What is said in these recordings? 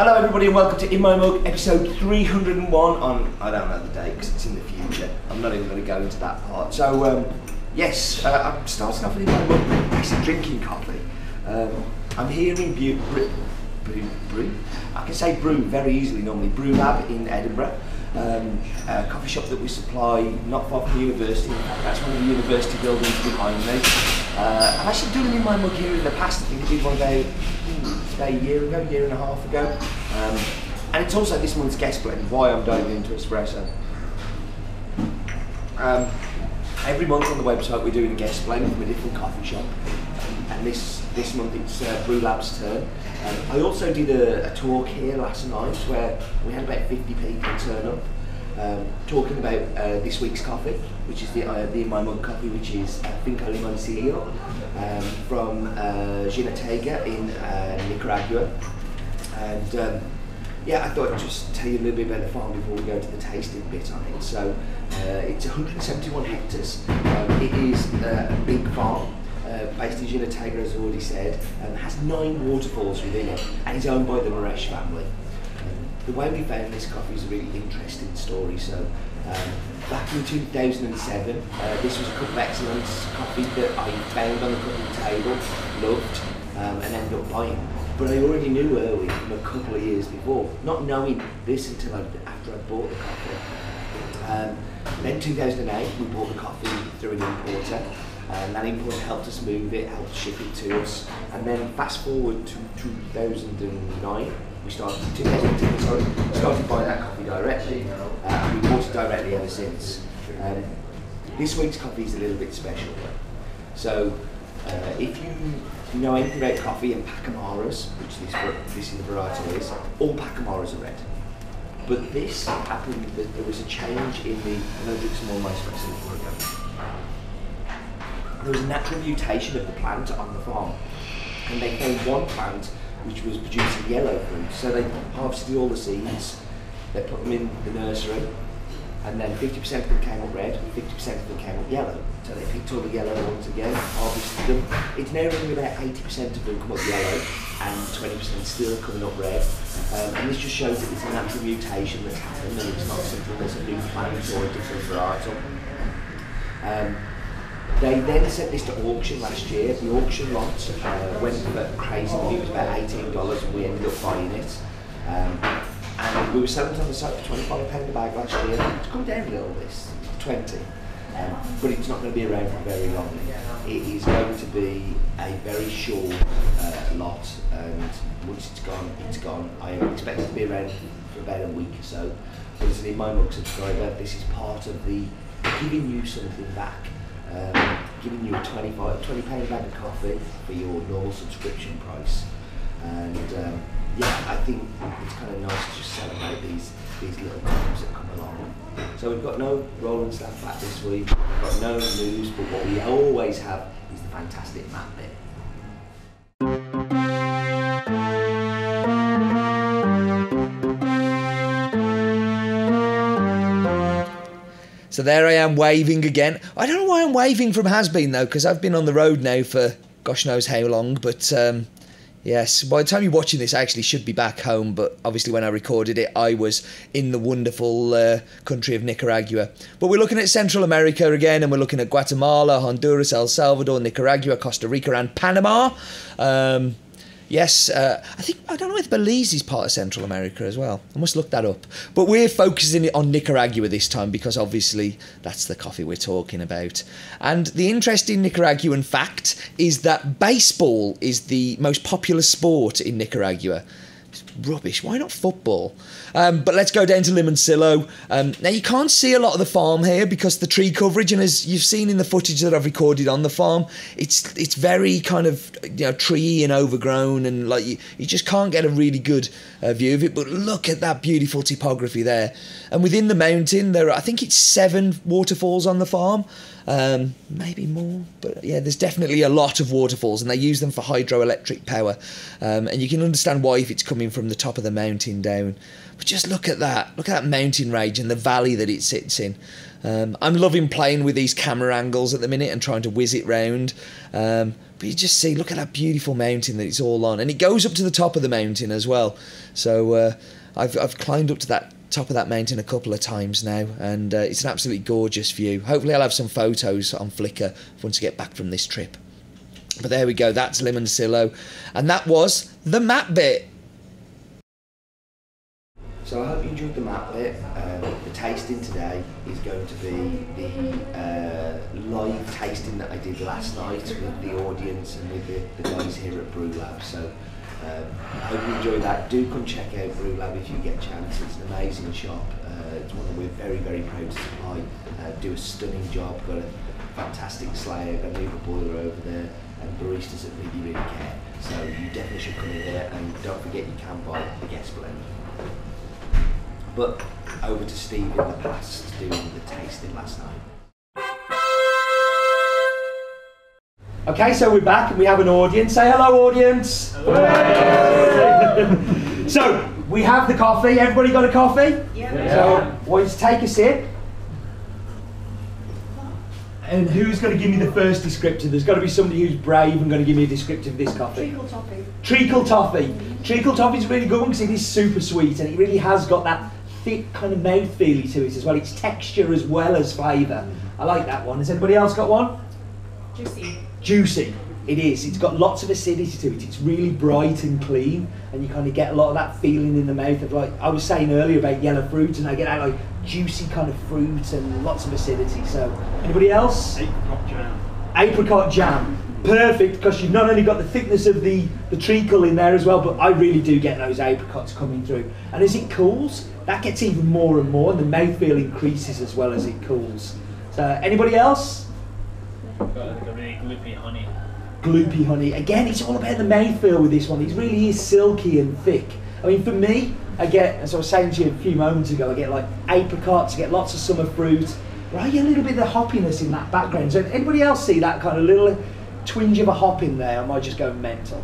Hello everybody and welcome to In My Mug episode 301 on, I don't know the date because it's in the future, I'm not even going to go into that part. So yes, I'm starting off with In My Mug, basic drinking coffee. I'm here in Brew, I can say Brew very easily normally, Brew Lab in Edinburgh, a coffee shop that we supply not far from the university. In fact, that's one of the university buildings behind me. I've actually done an In My Mug here in the past. I think I did one about a year and a half ago. And it's also this month's guest blend, why I'm diving into espresso. Every month on the website we're doing a guest blend from a different coffee shop. And this month it's Brew Lab's turn. I also did a talk here last night where we had about 50 people turn up, talking about this week's coffee, which is the In My Mug coffee, which is Finca Limoncillo from Jinotega in Nicaragua. And yeah, I thought I'd just tell you a little bit about the farm before we go to the tasting bit on it. So it's 171 hectares. It is a big farm. Based in Jinotega, as I already said, has 9 waterfalls within it, and is owned by the Moresh family. The way we found this coffee is a really interesting story. So back in 2007, this was a cup of excellence coffee that I found on the cutting table, loved, and ended up buying. But I already knew early, from a couple of years before, not knowing this until after I bought the coffee. Then 2008, we bought the coffee through an importer. And that importer helped us move it, helped ship it to us. And then fast forward to 2009, we started buying that coffee directly. And we bought it directly ever since. This week's coffee is a little bit special. So if you know anything about coffee and Pacamaras, which this is the variety is, all Pacamaras are red. But this happened that there was a change in the, I'm going to drink some more of my espresso before I go. There was a natural mutation of the plant on the farm, and they found one plant which was producing yellow fruit. So they harvested all the seeds, they put them in the nursery, and then 50% of them came up red, and 50% of them came up yellow. So they picked all the yellow ones again, harvested them. It's now only about 80% of them come up yellow, and 20% still coming up red. And this just shows that it's a natural mutation that's happened, and it's not something that's a new plant or a different varietal. They then sent this to auction last year. The auction lot went crazy. It was about $18 and we ended up buying it. And we were selling it on the site for £25 a bag last year. It's come down a little bit, 20. But it's not going to be around for very long. It is going to be a very short lot, and once it's gone. I expect it to be around for about a week or so. But as an In My Mug subscriber, this is part of the giving you something back. Giving you a £20 bag of coffee for your normal subscription price. And yeah, I think it's kind of nice to just celebrate these little times that come along. So we've got no Rolling Staff back this week, we've got no news, but what we always have is the fantastic map bit. So there I am waving again. I don't know why I'm waving from Has Been though, because I've been on the road now for gosh knows how long. But yes, by the time you're watching this, I actually should be back home. But obviously when I recorded it, I was in the wonderful country of Nicaragua. But we're looking at Central America again, and we're looking at Guatemala, Honduras, El Salvador, Nicaragua, Costa Rica and Panama. Yes, I don't know if Belize is part of Central America as well. I must look that up. But we're focusing on Nicaragua this time because obviously that's the coffee we're talking about. And the interesting Nicaraguan fact is that baseball is the most popular sport in Nicaragua. It's rubbish. Why not football? But let's go down to Limoncillo. Now, you can't see a lot of the farm here because the tree coverage, and as you've seen in the footage that I've recorded on the farm, it's very kind of, you know, treey and overgrown, and like you just can't get a really good view of it. But look at that beautiful topography there. And within the mountain, there are, I think it's 7 waterfalls on the farm. Maybe more, but yeah, there's definitely a lot of waterfalls, and they use them for hydroelectric power. And you can understand why if it's coming coming from the top of the mountain down. But just look at that mountain range and the valley that it sits in. I'm loving playing with these camera angles at the minute and trying to whiz it round. But you just see, look at that beautiful mountain that it's all on, and it goes up to the top of the mountain as well. So I've climbed up to that top of that mountain a couple of times now, and it's an absolutely gorgeous view. Hopefully I'll have some photos on Flickr once I get back from this trip. But there we go, that's Limoncello, and that was the map bit. So I hope you enjoyed the map bit. The tasting today is going to be the live tasting that I did last night with the audience and with the guys here at Brew Lab. So I hope you enjoyed that. Do come check out Brew Lab if you get a chance. It's an amazing shop. It's one that we're very, very proud to supply. Do a stunning job. Got a fantastic slayer, got a new boiler over there, and baristas that really, really care. So you definitely should come in there, and don't forget you can buy the guest blend. But over to Steve in the past doing the tasting last night. Okay, so we're back and we have an audience. Say hello, audience. Hello. So we have the coffee. Everybody got a coffee? Yeah. So why don't you take a sip? And who's going to give me the first descriptor? There's got to be somebody who's brave and going to give me a descriptor of this coffee. Treacle toffee. Treacle toffee. Treacle toffee is a really good one because it is super sweet and it really has got that thick kind of mouthfeely to it as well. It's texture as well as flavour. I like that one. Has anybody else got one? Juicy. Juicy. It is. It's got lots of acidity to it. It's really bright and clean, and you kind of get a lot of that feeling in the mouth of, like I was saying earlier about yellow fruit, and I get that like juicy kind of fruit and lots of acidity. So, anybody else? Apricot jam. Apricot jam. Perfect, because you've not only got the thickness of the treacle in there as well, but I really do get those apricots coming through. And as it cools, that gets even more and more, and the mouthfeel increases as well as it cools. So, anybody else? Got like a really gloopy honey. Gloopy honey. Again, it's all about the mouthfeel with this one. It really is silky and thick. I mean, for me, I get, as I was saying to you a few moments ago, I get like apricots, I get lots of summer fruit, but I get a little bit of the hoppiness in that background. So anybody else see that kind of little twinge of a hop in there? Am I just going mental?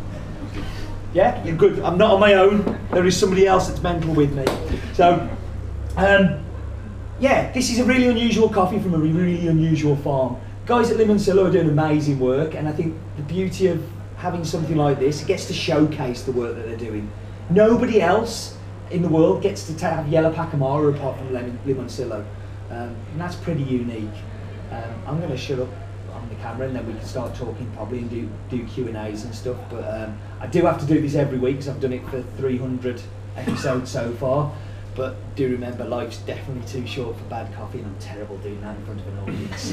Yeah? You're good. I'm not on my own. There is somebody else that's mental with me. So, yeah, this is a really unusual coffee from a really unusual farm. Guys at Limoncello are doing amazing work, and I think the beauty of having something like this, it gets to showcase the work that they're doing. Nobody else in the world gets to have Yellow Pack Amara apart from Limoncello, and that's pretty unique. I'm going to shut up on the camera and then we can start talking probably and do Q&As and stuff, but I do have to do this every week because I've done it for 300 episodes so far. But do remember, life's definitely too short for bad coffee, and I'm terrible doing that in front of an audience.